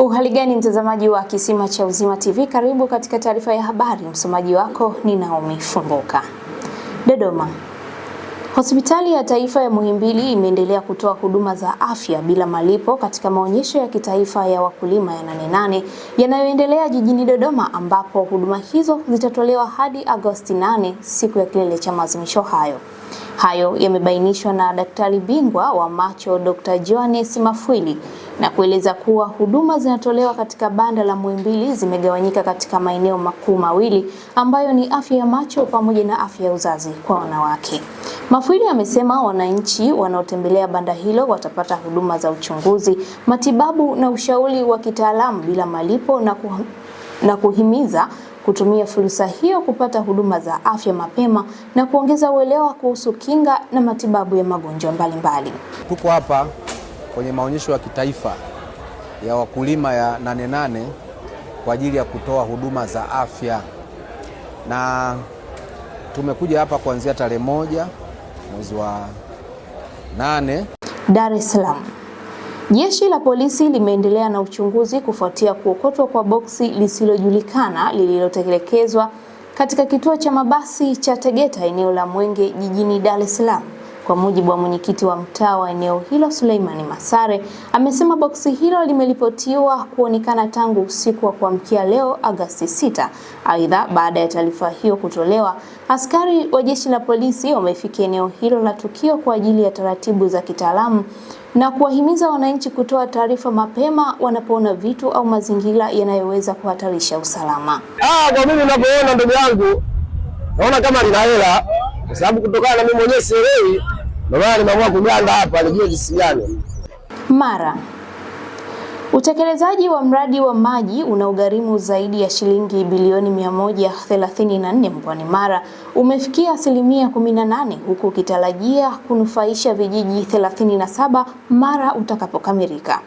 Uhali gani mtazamaji wa Kisima cha Uzima TV, karibu katika taarifa ya habari. Msomaji wako ni Naomi Fumbuka. Dodoma. Hospitali ya Taifa ya Muhimbili imeendelea kutoa huduma za afya bila malipo katika maonyesho ya kitaifa ya wakulima ya 88 yanayoendelea jijini Dodoma, ambapo huduma hizo zitatolewa hadi Agosti 8, siku ya kilele cha maadhimisho hayo. Hayo yamebainishwa na daktari bingwa wa macho Dr. Johannes Mafwili na kueleza kuwa huduma zinatolewa katika banda la Muhimbili zimegawanyika katika maeneo makuu mawili ambayo ni afya ya macho pamoja na afya ya uzazi kwa wanawake. Mafwili amesema wananchi wanaotembelea banda hilo watapata huduma za uchunguzi, matibabu na ushauri wa kitaalamu bila malipo na kuhimiza kutumia fursa hiyo kupata huduma za afya mapema na kuongeza uelewa kuhusu kinga na matibabu ya magonjwa mbalimbali. Tuko hapa kwenye maonyesho ya kitaifa ya wakulima ya 88 kwa ajili ya kutoa huduma za afya, na tumekuja hapa kuanzia tarehe 1 mwezi wa 8. Dar es Salaam. Jeshi la polisi limeendelea na uchunguzi kufuatia kuokotwa kwa boksi lisilojulikana lililotelekezwa katika kituo cha mabasi cha Tegeta eneo la Mwenge jijini Dar es Salaam. Kwa mujibu wa mwenyekiti wa mtaa wa eneo hilo Suleimani Masare, amesema boksi hilo limeripotiwa kuonekana tangu usiku wa kuamkia leo Agosti 6. Aidha, baada ya taarifa hiyo kutolewa, askari wa jeshi la polisi wamefikia eneo hilo la tukio kwa ajili ya taratibu za kitaalamu na kuwahimiza wananchi kutoa taarifa mapema wanapoona vitu au mazingira yanayoweza kuhatarisha usalama. Kwa mimi ninavyoona, ndugu yangu, naona kama lina hela, kwa sababu kutokana na mimi mwenyewe sielewi, ndio maana nimeamua kuganda hapa nijue jinsi gani. Mara. Utekelezaji wa mradi wa maji unaogharimu zaidi ya shilingi bilioni 134 mkoani Mara umefikia 18%, huku ukitarajia kunufaisha vijiji 37 mara utakapokamilika.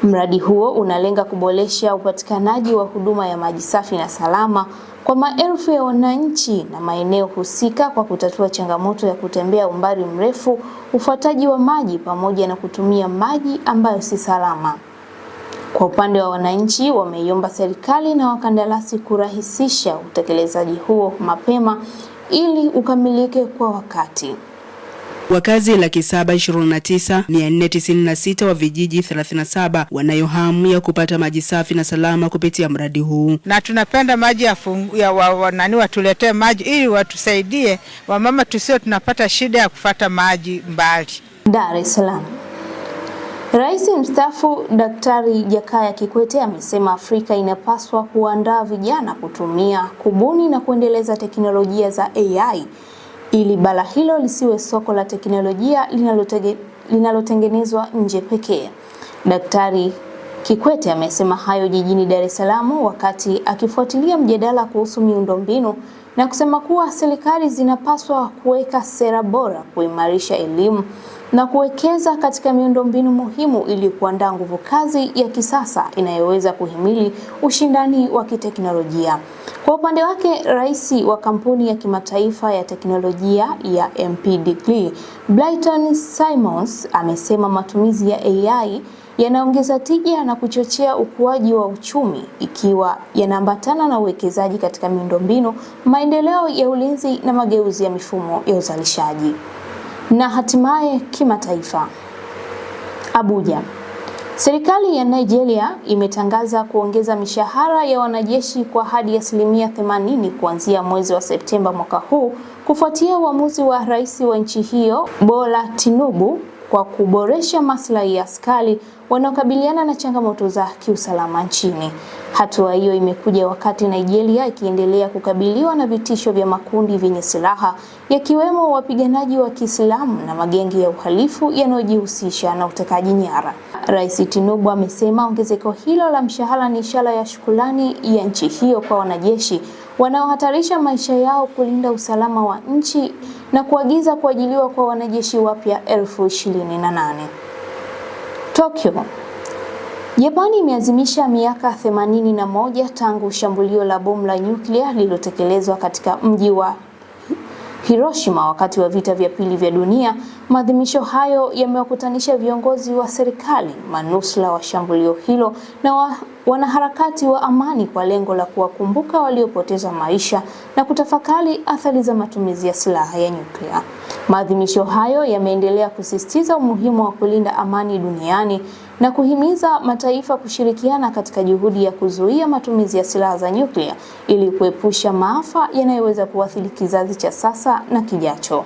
Mradi huo unalenga kuboresha upatikanaji wa huduma ya maji safi na salama kwa maelfu ya wananchi na maeneo husika kwa kutatua changamoto ya kutembea umbali mrefu, ufuataji wa maji pamoja na kutumia maji ambayo si salama. Kwa upande wa wananchi, wameiomba serikali na wakandarasi kurahisisha utekelezaji huo mapema ili ukamilike kwa wakati. Wakazi 729,496 wa vijiji 37 wanayo hamu ya kupata maji safi na salama kupitia mradi huu. Na tunapenda maji watuletee maji ili watusaidie wamama tusio tunapata shida ya kufuata maji mbali. Dar es Salaam. Rais mstaafu Daktari Jakaya Kikwete amesema Afrika inapaswa kuandaa vijana kutumia, kubuni na kuendeleza teknolojia za AI ili bara hilo lisiwe soko la teknolojia linalotengenezwa nje pekee. Daktari Kikwete amesema hayo jijini Dar es Salaam wakati akifuatilia mjadala kuhusu miundombinu na kusema kuwa serikali zinapaswa kuweka sera bora, kuimarisha elimu na kuwekeza katika miundombinu muhimu ili kuandaa nguvu kazi ya kisasa inayoweza kuhimili ushindani wa kiteknolojia. Kwa upande wake, rais wa kampuni ya kimataifa ya teknolojia ya MPDG, Blyton Simons, amesema matumizi ya AI yanaongeza tija na kuchochea ukuaji wa uchumi ikiwa yanaambatana na uwekezaji katika miundombinu, maendeleo ya ulinzi na mageuzi ya mifumo ya uzalishaji. Na hatimaye kimataifa. Abuja. Serikali ya Nigeria imetangaza kuongeza mishahara ya wanajeshi kwa hadi 80% kuanzia mwezi wa Septemba mwaka huu kufuatia uamuzi wa rais wa nchi hiyo Bola Tinubu kwa kuboresha maslahi ya askari wanaokabiliana na changamoto za kiusalama nchini. Hatua hiyo imekuja wakati Nigeria ikiendelea kukabiliwa na vitisho vya makundi vyenye silaha yakiwemo wapiganaji wa Kiislamu na magenge ya uhalifu yanayojihusisha na utekaji nyara. Rais Tinubu amesema ongezeko hilo la mshahara ni ishara ya shukrani ya nchi hiyo kwa wanajeshi wanaohatarisha maisha yao kulinda usalama wa nchi na kuagiza kuajiliwa kwa wanajeshi wapya 28,000. Tokyo. Japani imeadhimisha miaka 81 tangu shambulio la bomu la nyuklia lililotekelezwa katika mji wa Hiroshima wakati wa vita vya pili vya dunia. Maadhimisho hayo yamewakutanisha viongozi wa serikali, manusura wa shambulio hilo na wanaharakati wa amani kwa lengo la kuwakumbuka waliopoteza maisha na kutafakari athari za matumizi ya silaha ya nyuklia. Maadhimisho hayo yameendelea kusisitiza umuhimu wa kulinda amani duniani na kuhimiza mataifa kushirikiana katika juhudi ya kuzuia matumizi ya silaha za nyuklia ili kuepusha maafa yanayoweza kuathiri kizazi cha sasa na kijacho.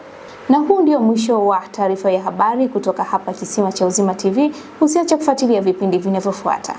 Na huu ndio mwisho wa taarifa ya habari kutoka hapa Kisima cha Uzima TV. Usiache kufuatilia vipindi vinavyofuata.